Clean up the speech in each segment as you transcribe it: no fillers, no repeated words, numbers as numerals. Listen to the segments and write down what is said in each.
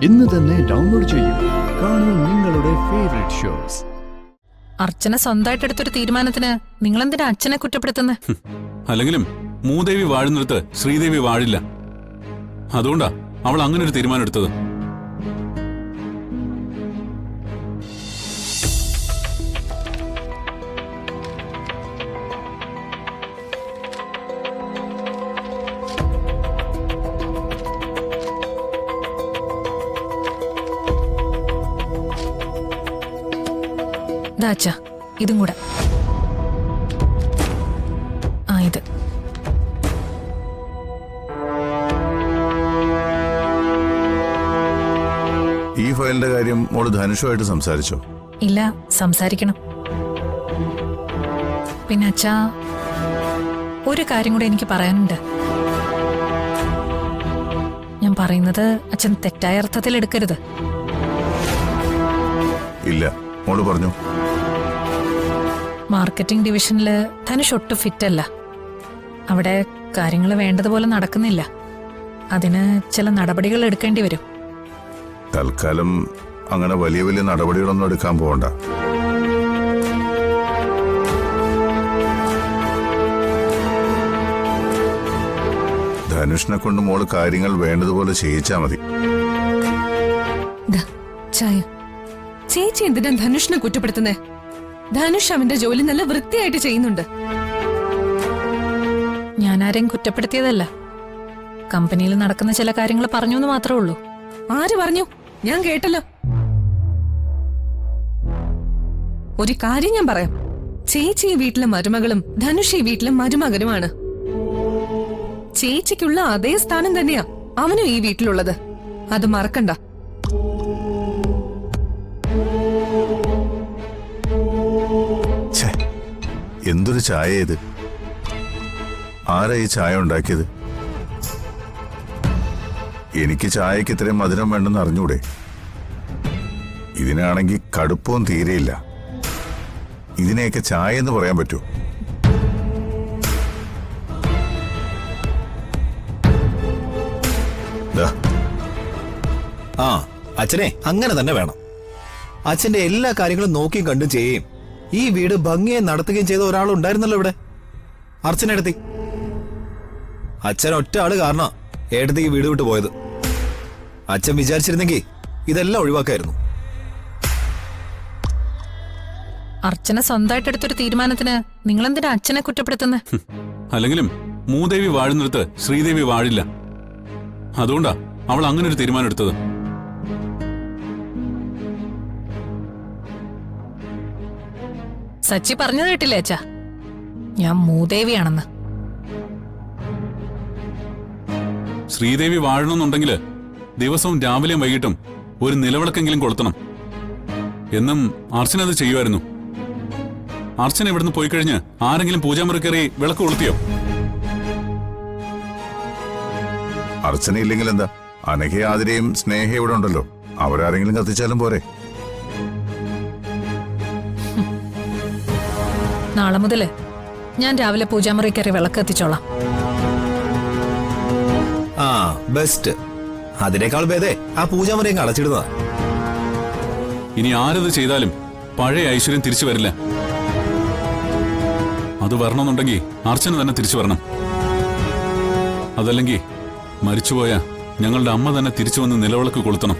ഇന്ന് തന്നെ ഡൗൺലോഡ് ചെയ്യൂ. കാണൂ നിങ്ങളുടെ ഫേവറേറ്റ് ഷോസ്. അർച്ചന സ്വന്തമായിട്ട് എടുത്തൊരു തീരുമാനത്തിന് നിങ്ങളെന്തിനാ അച്ഛനെ കുറ്റപ്പെടുത്തുന്നത്? അല്ലെങ്കിലും മൂദേവി വാഴുന്നിടത്ത് ശ്രീദേവി വാഴില്ല. അതുകൊണ്ടാ അവൾ അങ്ങനെ ഒരു തീരുമാനം എടുത്തത്. അച്ഛാ, ഇതും കൂടെ. ഇത് ഈ ഫയലിന്റെ കാര്യം മോള് ധനുഷുമായിട്ട് സംസാരിച്ചോ? ഇല്ല, സംസാരിക്കണം. പിന്നെ അച്ഛാ, ഒരു കാര്യം കൂടെ എനിക്ക് പറയാനുണ്ട്. ഞാൻ പറയുന്നത് അച്ഛൻ തെറ്റായ അർത്ഥത്തിൽ എടുക്കരുത്. ഇല്ല, മോള് പറഞ്ഞു. മാർക്കറ്റിംഗ് ഡിവിഷനില് ധനുഷ് ഒട്ടും ഫിറ്റല്ല. അവിടെ കാര്യങ്ങൾ വേണ്ടതുപോലെ നടക്കുന്നില്ല. അതിന് ചില നടപടികൾ എടുക്കേണ്ടി വരും. തൽക്കാലം അങ്ങനെ വലിയ വലിയ നടപടികളൊന്നും എടുക്കാൻ പോകണ്ട. ധനുഷിനെ കൊണ്ട് മോള് കാര്യങ്ങൾ വേണ്ടതുപോലെ ചെയ്യിച്ചാ മതി. ചായ, ചേച്ചി എന്തിനാ ധനുഷിനെ കുറ്റപ്പെടുത്തുന്നേ? ധനുഷ് അവന്റെ ജോലി നല്ല വൃത്തിയായിട്ട് ചെയ്യുന്നുണ്ട്. ഞാൻ ആരെയും കുറ്റപ്പെടുത്തിയതല്ല. കമ്പനിയിൽ നടക്കുന്ന ചില കാര്യങ്ങൾ പറഞ്ഞു എന്ന് മാത്രമേ ഉള്ളൂ. ആര് പറഞ്ഞു? ഞാൻ കേട്ടല്ലോ. ഒരു കാര്യം ഞാൻ പറയാം. ചേച്ചി ഈ വീട്ടിലെ മരുമകളും ധനുഷ് ഈ വീട്ടിലെ മരുമകനുമാണ്. ചേച്ചിക്കുള്ള അതേ സ്ഥാനം തന്നെയാ അവനും ഈ വീട്ടിലുള്ളത്. അത് മറക്കണ്ട. എന്തൊരു ചായ ഇത്! ആരാ ഈ ചായ ഉണ്ടാക്കിയത്? എനിക്ക് ചായക്ക് ഇത്രയും മധുരം വേണ്ടെന്ന് അറിഞ്ഞൂടെ? ഇതിനാണെങ്കിൽ കടുപ്പവും തീരെയില്ല. ഇതിനെയൊക്കെ ചായ എന്ന് പറയാൻ പറ്റുമോ? ആ, അച്ഛനെ അങ്ങനെ തന്നെ വേണം. അച്ഛന്റെ എല്ലാ കാര്യങ്ങളും നോക്കിയും കണ്ടും ചെയ്യുകയും ഈ വീട് ഭംഗിയെ നടത്തുകയും ചെയ്ത ഒരാളുണ്ടായിരുന്നല്ലോ ഇവിടെ, അർച്ചന ഏടത്തി. അച്ഛൻ ഒറ്റ ആള് കാരണം ഏടത്തേക്ക് വീട് വിട്ടു പോയത്. അച്ഛൻ വിചാരിച്ചിരുന്നെങ്കിൽ ഇതെല്ലാം ഒഴിവാക്കായിരുന്നു. അർച്ചന സ്വന്തമായിട്ട് എടുത്തൊരു തീരുമാനത്തിന് നിങ്ങളെന്തിനാ അച്ഛനെ കുറ്റപ്പെടുത്തുന്നത്? അല്ലെങ്കിലും മൂദേവി വാഴുന്നിടത്ത് ശ്രീദേവി വാഴില്ല. അതുകൊണ്ടാ അവൾ അങ്ങനെ ഒരു തീരുമാനം എടുത്തത്. സച്ചി പറഞ്ഞത് കേട്ടില്ലേ അച്ഛാ? ഞാൻ മൂദേവിയാണെന്ന്. ശ്രീദേവി വാഴണമെന്നുണ്ടെങ്കിൽ ദിവസവും രാവിലെയും വൈകിട്ടും ഒരു നിലവിളക്കെങ്കിലും കൊളുത്തണം എന്നും അർച്ചന അത് ചെയ്യുമായിരുന്നു. അർച്ചന ഇവിടുന്ന് പോയി കഴിഞ്ഞ് ആരെങ്കിലും പൂജാമുറി കയറി വിളക്ക് കൊളുത്തിയോ? അർച്ചന ഇല്ലെങ്കിൽ എന്താ? അനഘ, ആതിരയും സ്നേഹ ഇവിടെ ഉണ്ടല്ലോ. അവരാരെങ്കിലും കത്തിച്ചാലും പോരെ? നാളെ മുതല് ഞാൻ രാവിലെ പൂജാമുറി കയറി വിളക്ക് എത്തിച്ചോളാം. ആ, ബെസ്റ്റ്. അതിനേക്കാൾ ഭേദേ ആ പൂജാമുറിയും അടച്ചിടുന്നതാ. ഇനി ആരത് ചെയ്താലും പഴയ ഐശ്വര്യം തിരിച്ചു വരില്ല. അത് വരണമെന്നുണ്ടെങ്കിൽ അർച്ചന തന്നെ തിരിച്ചു വരണം. അതല്ലെങ്കിൽ മരിച്ചുപോയ ഞങ്ങളുടെ അമ്മ തന്നെ തിരിച്ചു വന്ന് നിലവിളക്ക് കൊളുത്തണം.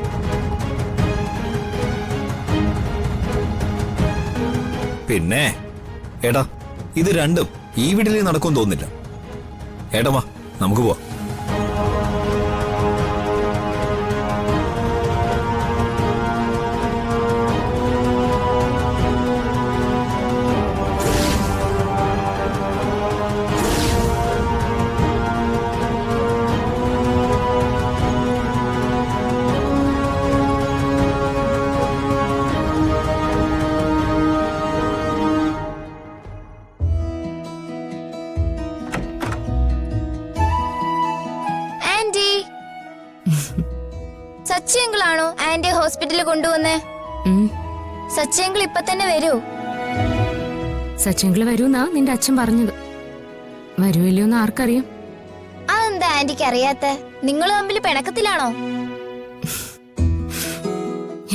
പിന്നെ ഏട്ടാ, ഇത് രണ്ടും ഈ വീട്ടിൽ നടക്കുമെന്ന് തോന്നുന്നില്ല. ഏട്ടാ വാ, നമുക്ക് പോവാം. സച്ചിയങ്കിളാണോ ആന്റി ഹോസ്പിറ്റലിൽ കൊണ്ടുവന്നേ? സച്ചിയങ്കിൾ ഇപ്പൊ തന്നെ വരൂ. സച്ചിയങ്കിള് വരൂന്നാ നിന്റെ അച്ഛൻ പറഞ്ഞത്. വരുമില്ലയോന്ന് ആർക്കറിയാം? അതെന്താ ആന്റിക്ക് അറിയാത്ത? നിങ്ങൾ തമ്മിൽ പിണക്കത്തിലാണോ?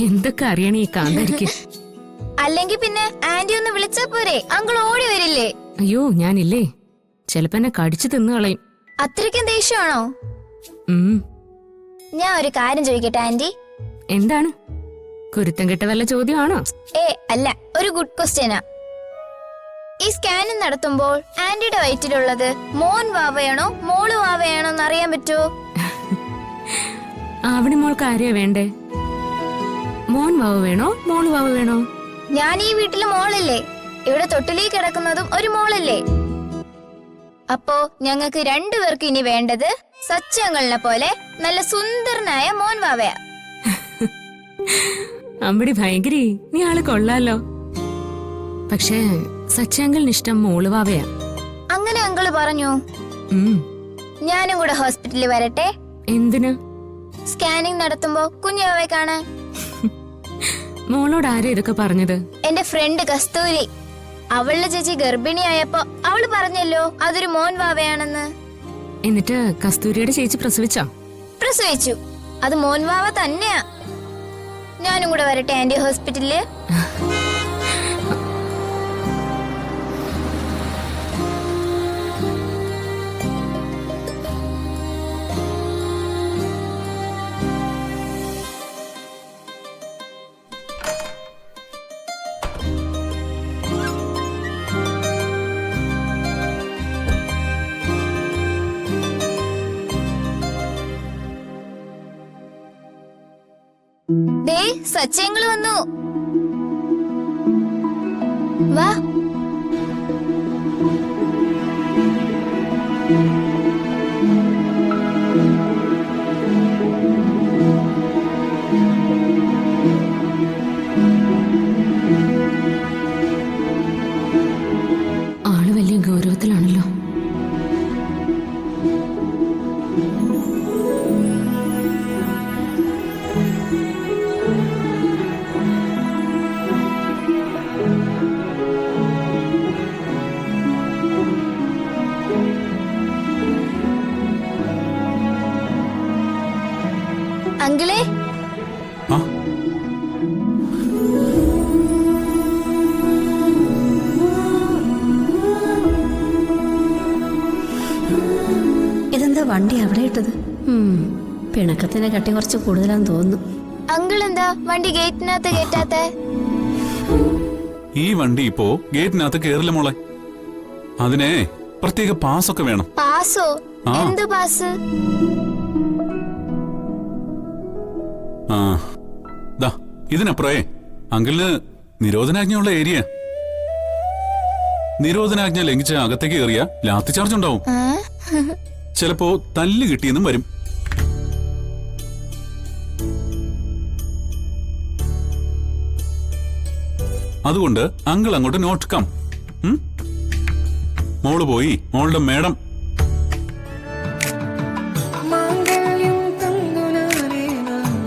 എന്തൊക്കെ അറിയണേ ഈ കാന്താരിക്ക്. അല്ലെങ്കിൽ പിന്നെ ആന്റി ഒന്ന് വിളിച്ചാ പോരെ, അങ്കിൾ ഓടി വരില്ലേ? അയ്യോ ഞാനില്ലേ, ചിലപ്പോ എന്നെ കടിച്ചു തിന്നു കളയും. അത്രയ്ക്കും ദേഷ്യമാണോ? ഉം. ഞാൻ ഒരു കാര്യം ചോദിക്കട്ടെ ആന്റി? എന്താണ്? കുരുത്തം കെട്ട വല്ല ചോദ്യമാണോ? അല്ല, ഒരു ഗുഡ് ക്വസ്റ്റ്യനാ. ഈ സ്കാനിങ് നടത്തുമ്പോൾ ആന്റിയുടെ വയറ്റിലുള്ളത് മോൻ വാവയാണോ മോള് വാവയാണോ എന്ന് അറിയാൻ പറ്റുമോ? അവിടെ മോൾക്ക് ആരെയാ വേണ്ടേ? മോൻ വാവ് വേണോ മോള് വാവ് വേണോ? ഞാൻ ഈ വീട്ടില് മോളല്ലേ, ഇവിടെ തൊട്ടിലേ കിടക്കുന്നതും ഒരു മോളല്ലേ. അപ്പോ ഞങ്ങൾക്ക് രണ്ടുപേർക്ക് ഇനി വേണ്ടത് സച്ചങ്ങളിനെ പോലെ നല്ല സുന്ദരനായ മോൻ വാവയാ. അമ്പടി ഭയങ്കരി, നീ ആള് കൊള്ളാലോ. പക്ഷേ സച്ചാങ്കലിന് ഇഷ്ടം മോള് വാവയാ. അങ്ങനെ അങ്കിള് പറഞ്ഞു. ഉം. ഞാനും കൂടെ ഹോസ്പിറ്റലിൽ വരട്ടെ? എന്തിന്? സ്കാനിങ് നടത്തുമ്പോ കുഞ്ഞാവെ കാണാൻ. മോളോട് ആരാ ഇതൊക്കെ പറഞ്ഞത്? എന്റെ ഫ്രണ്ട് കസ്തൂരി. അവളുടെ ചേച്ചി ഗർഭിണിയായപ്പോ അവള് പറഞ്ഞല്ലോ അതൊരു മോൻ വാവയാണെന്ന്. എന്നിട്ട് കസ്തൂരിയുടെ ചേച്ചി പ്രസവിച്ചോ? പ്രസവിച്ചു. അത് മോൻ വാവ തന്നെയാ. ഞാനും കൂടെ വരട്ടെ ആന്റി ഹോസ്പിറ്റലില്? ദേ സച്ചയങ്ങള് വന്നു. വാ. ആള് വലിയ ഗൗരവത്തിലാണല്ലോ. അങ്കിളെ, ആ ഇതെന്താ വണ്ടി അവിടെ ഇട്ടത്? പിണക്കത്തിന്റെ കട്ടി കുറച്ച് കൂടുതലാന്ന് തോന്നുന്നു. അങ്കിൾ എന്താ വണ്ടി ഗേറ്റിനകത്ത് കയറ്റാത്ത? ഈ വണ്ടി ഇപ്പോ ഗേറ്റിനകത്ത് കേറില്ല മോളെ. അതിനെ പ്രത്യേക പാസ്സൊക്കെ വേണം. പാസോ? ആ. എന്ത് പാസ്? ആ ദാ ഇതിനപ്പുറേ അങ്കിളിന് നിരോധനാജ്ഞയുള്ള ഏരിയ. നിരോധനാജ്ഞ ലംഘിച്ച് അകത്തേക്ക് കയറിയ ലാത്തി ചാർജ് ഉണ്ടാവും. ചിലപ്പോ തല്ല് കിട്ടിയെന്നും വരും. അതുകൊണ്ട് അങ്കിൾ അങ്ങോട്ട് നോട്ട് കം. മോള് പോയി മോളുടെ മേഡം